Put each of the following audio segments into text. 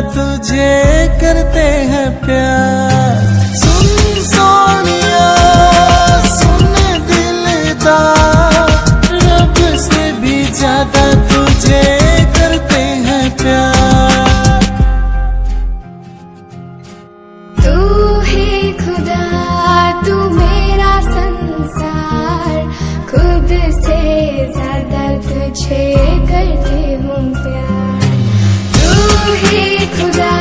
तुझे करते हैं प्यार। सुन सोनिया सुन दिलदार, रब से भी ज्यादा तुझे करते हैं प्यार। तू ही खुदा तू मेरा संसार, खुद से ज्यादा तुझे करती हूँ प्यार। तू ही खुदा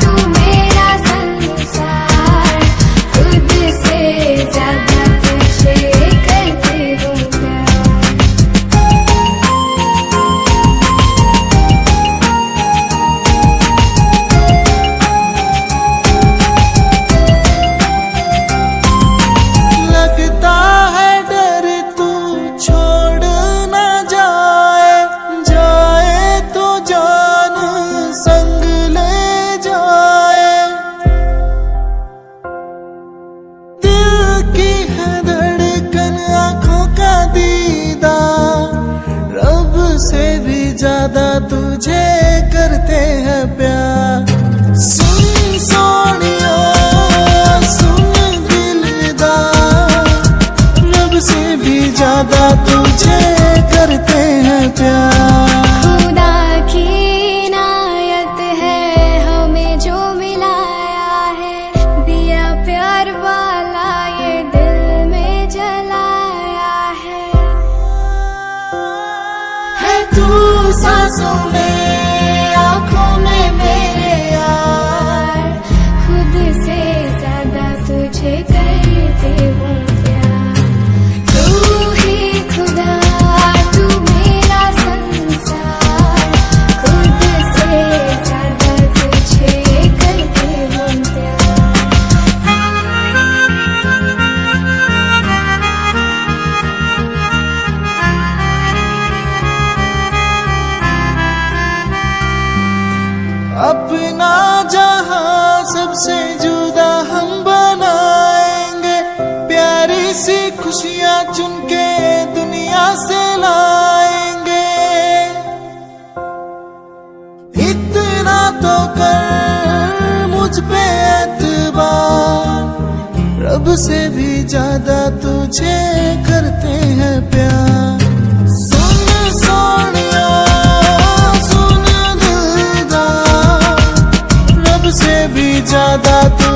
तू मेरा संसार, खुद से ज्यादा तुझे करती हूँ प्यार। लगता है डर तू छोड़ ना जाए, जाए तो जान संग ले जाए। दिल की है धड़कन आँखों का दीदार, रब से भी ज्यादा तुझे करते हैं प्यार। सुन सोनिया सुन दिलदार, रब से भी ज्यादा तुझे करते हैं प्यार। खुदा की इनायत है हमें जो मिलाया है, दिया प्यार वाला ये दिल में जलाया है तू सांसों में आँखों में मेरे यार, खुद से ज्यादा तुझे करती हूँ प्यार। तू ही खुदा तू मेरा संसार, खुद से ज्यादा तुझे करती हूँ प्यार। अपना जहां सबसे जुदा हम बनाएंगे, प्यारी सी खुशियां चुन के दुनिया से लाएंगे। इतना तो कर मुझ पे एतबार, रब से भी ज्यादा तुझे करते हैं प्यार। सुन सोनिया सुन दिलदार, रब से भी ज्यादा तू